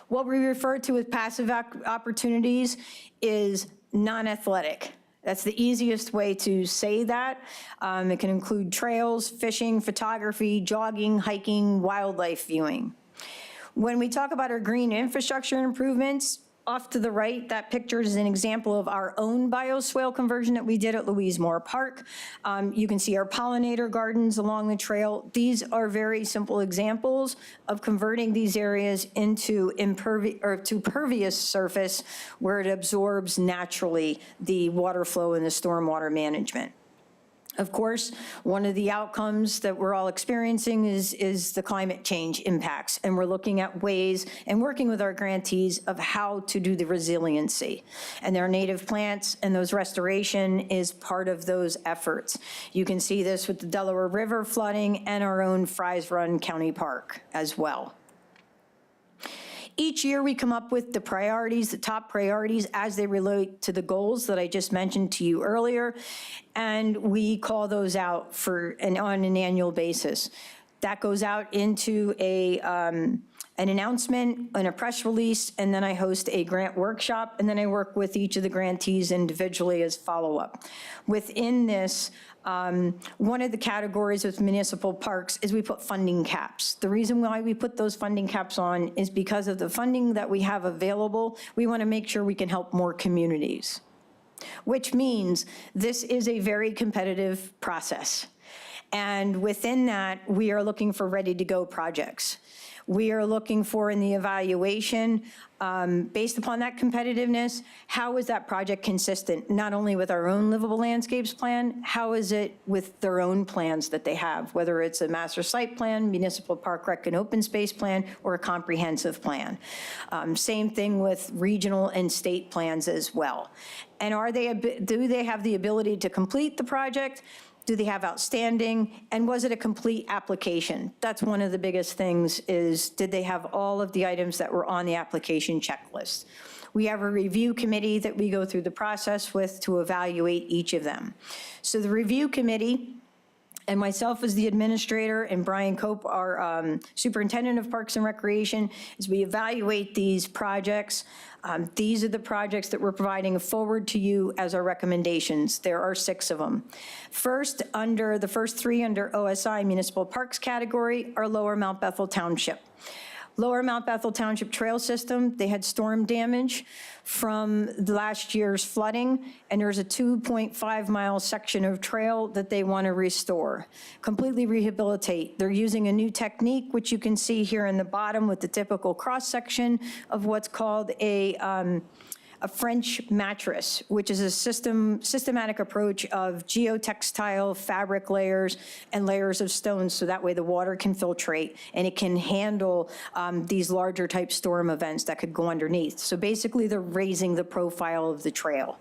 What we refer to as passive opportunities is non-athletic. That's the easiest way to say that. It can include trails, fishing, photography, jogging, hiking, wildlife viewing. When we talk about our green infrastructure improvements, off to the right, that picture is an example of our own bioswale conversion that we did at Louise Moore Park. You can see our pollinator gardens along the trail. These are very simple examples of converting these areas into pervious surface where it absorbs naturally the water flow and the stormwater management. Of course, one of the outcomes that we're all experiencing is the climate change impacts, and we're looking at ways and working with our grantees of how to do the resiliency. And their native plants and those restoration is part of those efforts. You can see this with the Delaware River flooding and our own Fries Run County Park as well. Each year, we come up with the priorities, the top priorities as they relate to the goals that I just mentioned to you earlier, and we call those out on an annual basis. That goes out into an announcement and a press release, and then I host a grant workshop, and then I work with each of the grantees individually as follow-up. Within this, one of the categories of municipal parks is we put funding caps. The reason why we put those funding caps on is because of the funding that we have available. We want to make sure we can help more communities, which means this is a very competitive process. And within that, we are looking for ready-to-go projects. We are looking for in the evaluation, based upon that competitiveness, how is that project consistent, not only with our own livable landscapes plan, how is it with their own plans that they have, whether it's a master site plan, municipal park rec and open space plan, or a comprehensive plan. Same thing with regional and state plans as well. And do they have the ability to complete the project? Do they have outstanding? And was it a complete application? That's one of the biggest things is, did they have all of the items that were on the application checklist? We have a review committee that we go through the process with to evaluate each of them. So the review committee, and myself as the administrator, and Brian Cope, our superintendent of Parks and Recreation, as we evaluate these projects. These are the projects that we're providing forward to you as our recommendations. There are 6 of them. First, the first 3 under OSI Municipal Parks category are Lower Mount Bethel Township. Lower Mount Bethel Township Trail System, they had storm damage from last year's flooding, and there's a 2.5-mile section of trail that they want to restore, completely rehabilitate. They're using a new technique, which you can see here in the bottom with the typical cross-section of what's called a French mattress, which is a systematic approach of geotextile fabric layers and layers of stones, so that way the water can filtrate and it can handle these larger type storm events that could go underneath. So basically, they're raising the profile of the trail.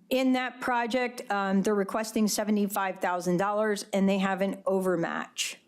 In that project, they're requesting $75,000, and they have an overmatch.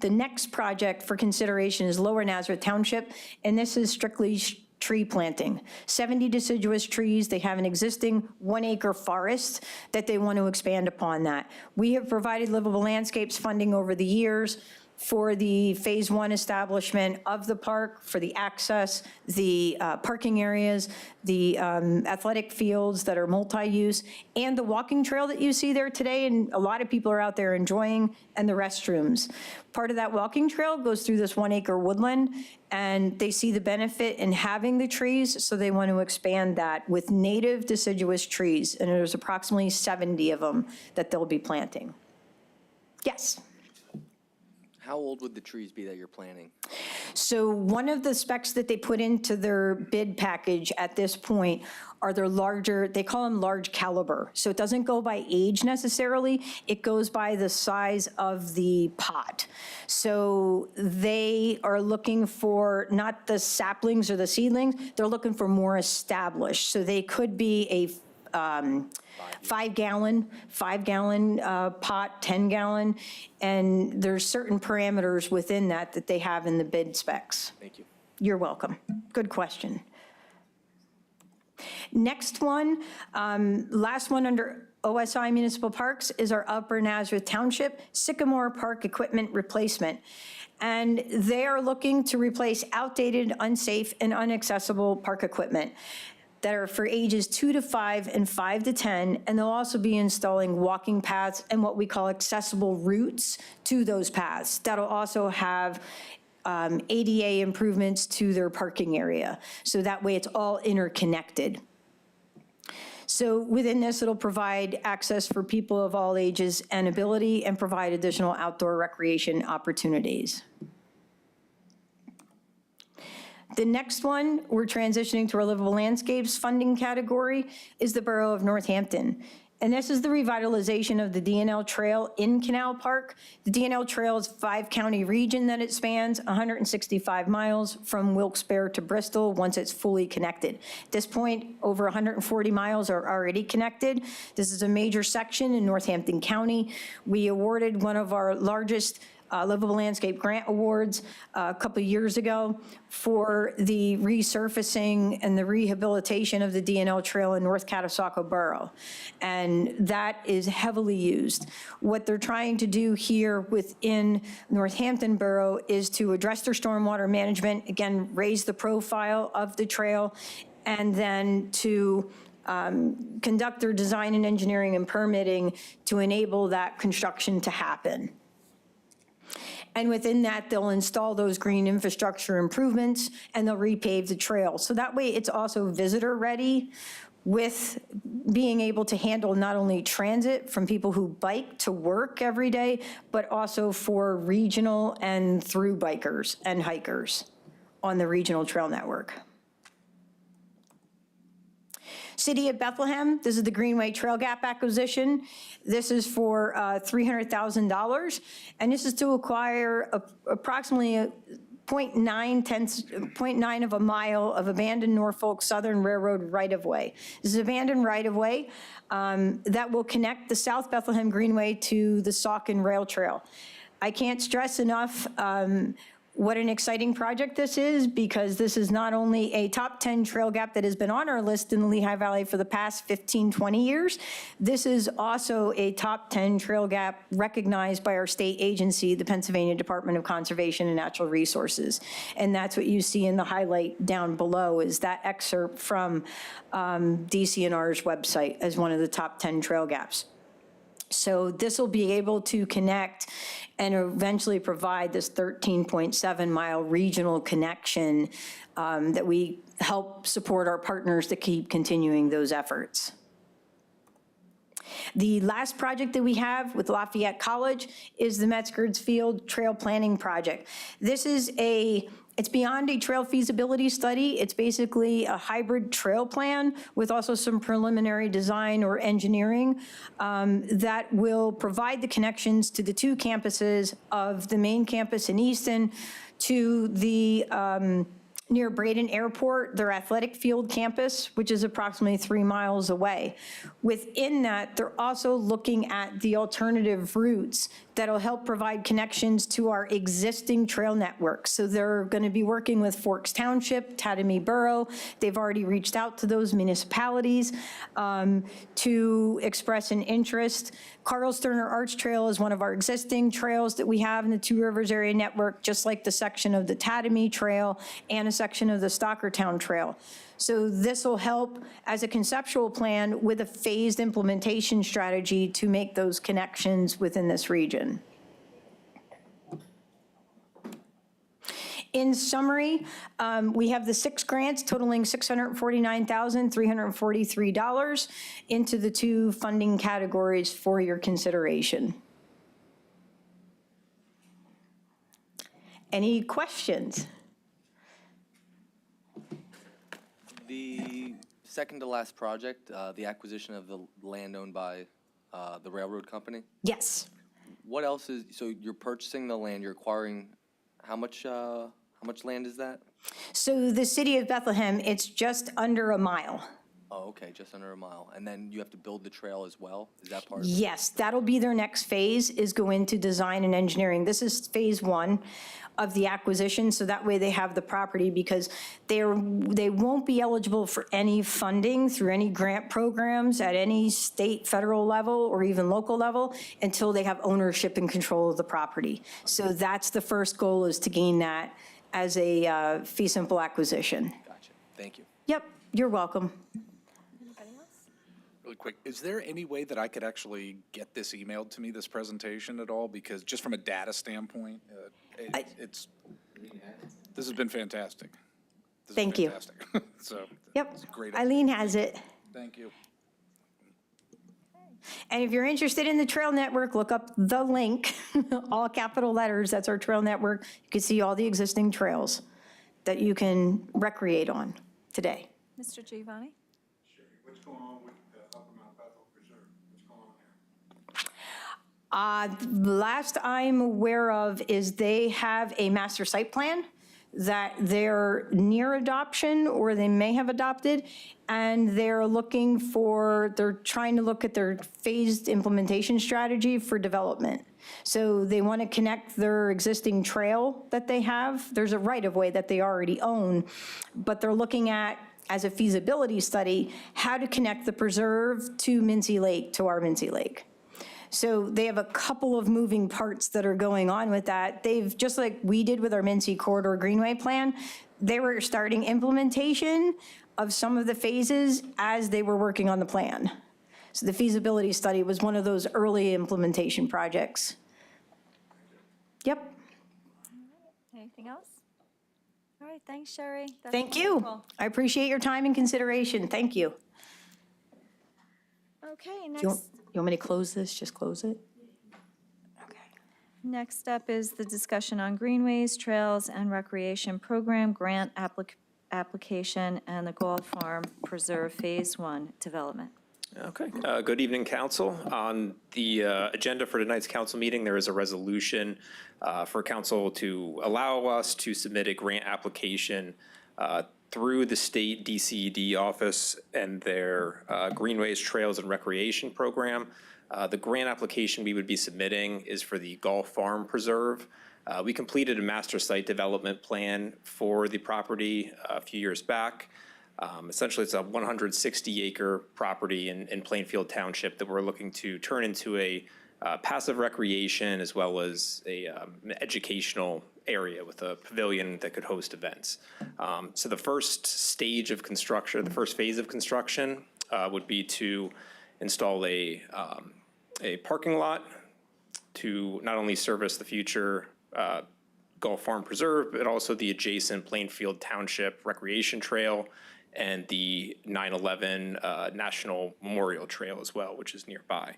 The next project for consideration is Lower Nazareth Township, and this is strictly tree planting. 70 deciduous trees. They have an existing 1-acre forest that they want to expand upon that. We have provided livable landscapes funding over the years for the phase 1 establishment of the park, for the access, the parking areas, the athletic fields that are multi-use, and the walking trail that you see there today, and a lot of people are out there enjoying, and the restrooms. Part of that walking trail goes through this 1-acre woodland, and they see the benefit in having the trees, so they want to expand that with native deciduous trees, and there's approximately 70 of them that they'll be planting. Yes? How old would the trees be that you're planting? So one of the specs that they put into their bid package at this point are their larger, they call them large caliber. So it doesn't go by age necessarily, it goes by the size of the pot. So they are looking for not the saplings or the seedlings, they're looking for more established. So they could be a 5-gallon pot, 10-gallon, and there's certain parameters within that they have in the bid specs. Thank you. You're welcome. Good question. Next one, last one under OSI Municipal Parks is our Upper Nazareth Township Sycamore Park equipment replacement. And they are looking to replace outdated, unsafe, and inaccessible park equipment. that are for ages 2 to 5 and 5 to 10, and they'll also be installing walking paths and what we call accessible routes to those paths. That'll also have ADA improvements to their parking area. So that way it's all interconnected. So within this, it'll provide access for people of all ages and ability and provide additional outdoor recreation opportunities. The next one, we're transitioning to our Livable Landscapes funding category, is the Borough of Northampton. And this is the revitalization of the DNL Trail in Canal Park. The DNL Trail is a 5-county region that it spans, 165 miles from Wilkes-Barre to Bristol once it's fully connected. At this point, over 140 miles are already connected. This is a major section in Northampton County. We awarded one of our largest Livable Landscape Grant Awards a couple of years ago for the resurfacing and the rehabilitation of the DNL Trail in North Catasauqua Borough. And that is heavily used. What they're trying to do here within Northampton Borough is to address their stormwater management, again, raise the profile of the trail, and then to conduct their design and engineering and permitting to enable that construction to happen. And within that, they'll install those green infrastructure improvements and they'll repave the trail. So that way it's also visitor ready with being able to handle not only transit from people who bike to work every day, but also for regional and through bikers and hikers on the regional trail network. City of Bethlehem, this is the Greenway Trail Gap acquisition. This is for $300,000, and this is to acquire approximately 0.9 of a mile of abandoned Norfolk Southern Railroad right-of-way. This is abandoned right-of-way that will connect the South Bethlehem Greenway to the Saucon Rail Trail. I can't stress enough what an exciting project this is, because this is not only a top 10 trail gap that has been on our list in the Lehigh Valley for the past 15, 20 years. This is also a top 10 trail gap recognized by our state agency, the Pennsylvania Department of Conservation and Natural Resources. And that's what you see in the highlight down below, is that excerpt from DCNR's website as one of the top 10 trail gaps. So this will be able to connect and eventually provide this 13.7 mile regional connection that we help support our partners to keep continuing those efforts. The last project that we have with Lafayette College is the Metzger's Field Trail Planning Project. This is it's beyond a trail feasibility study. It's basically a hybrid trail plan with also some preliminary design or engineering that will provide the connections to the two campuses of the main campus in Easton, to the near Braden Airport, their athletic field campus, which is approximately 3 miles away. Within that, they're also looking at the alternative routes that'll help provide connections to our existing trail network. So they're going to be working with Forks Township, Tatamy Borough. They've already reached out to those municipalities to express an interest. Carl Sterner Arch Trail is one of our existing trails that we have in the Two Rivers area network, just like the section of the Tatamy Trail and a section of the Stockertown Trail. So this will help as a conceptual plan with a phased implementation strategy to make those connections within this region. In summary, we have the 6 grants totaling $649,343 into the 2 funding categories for your consideration. Any questions? The second to last project, the acquisition of the land owned by the railroad company. Yes. What else is, so you're purchasing the land, you're acquiring, how much land is that? So the city of Bethlehem, it's just under a mile. Oh, okay, just under a mile. And then you have to build the trail as well? Is that part of it? Yes, that'll be their next phase, is go into design and engineering. This is phase 1 of the acquisition, so that way they have the property, because they won't be eligible for any funding through any grant programs at any state, federal level, or even local level until they have ownership and control of the property. So that's the first goal, is to gain that as a fee simple acquisition. Gotcha, thank you. Yep, You're welcome. Really quick, is there any way that I could actually get this emailed to me, this presentation at all? Because just from a data standpoint, this has been fantastic. This is Thank you. fantastic. So, Yep. it's a great. Eileen has it. Thank you. And if you're interested in the trail network, look up the link, all capital letters, that's our trail network. You can see all the existing trails that you can recreate on today. Mr. Giovanni? What's going on with Upper Mount Bethel Preserve? What's going on there? The last I'm aware of is they have a master site plan that they're near adoption, or they may have adopted, and they're trying to look at their phased implementation strategy for development. So they want to connect their existing trail that they have. There's a right-of-way that they already own, but they're looking at, as a feasibility study, how to connect the preserve to Mincy Lake, to our Mincy Lake. So they have a couple of moving parts that are going on with that. They've, just like we did with our Mincy Corridor Greenway Plan, they were starting implementation of some of the phases as they were working on the plan. So the feasibility study was one of those early implementation projects. Yep, Anything else? All right, thanks, Sherry. That's thank you. wonderful. I appreciate your time and consideration. Thank you. Okay, You want me to close this? Just close it? Okay. next up is the discussion on greenways, trails, and recreation program grant application and the Gold Farm Preserve Phase 1 development. Okay, good evening, council. On the agenda for tonight's council meeting, there is a resolution for council to allow us to submit a grant application through the state DCED office and their Greenways, Trails, and Recreation program. The grant application we would be submitting is for the Gulf Farm Preserve. We completed a master site development plan for the property a few years back. Essentially, it's a 160-acre property in Plainfield Township that we're looking to turn into a passive recreation as well as an educational area with a pavilion that could host events. So the first stage of construction, the first phase of construction would be to install a parking lot to not only service the future Gulf Farm Preserve, but also the adjacent Plainfield Township Recreation Trail and the 9/11 National Memorial Trail as well, which is nearby.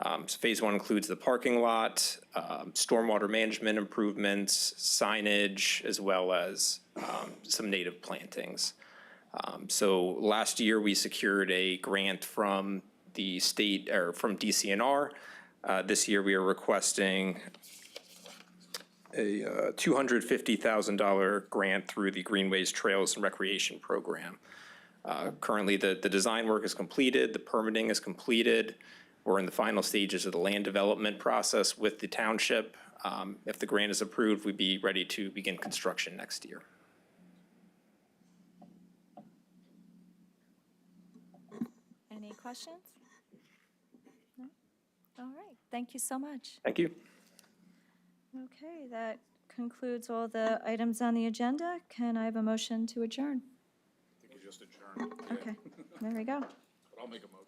So phase 1 includes the parking lot, stormwater management improvements, signage, as well as some native plantings. So last year, we secured a grant from the state, or from DCNR. This year, we are requesting a $250,000 grant through the Greenways, Trails, and Recreation Program. Currently, the design work is completed, the permitting is completed. We're in the final stages of the land development process with the township. If the grant is approved, we'd be ready to begin construction next year. Any questions? No? All right, thank you so much. Thank you. Okay, that concludes all the items on the agenda. Can I have a motion to adjourn? I think we just adjourned. Okay, there we go. But I'll make a motion.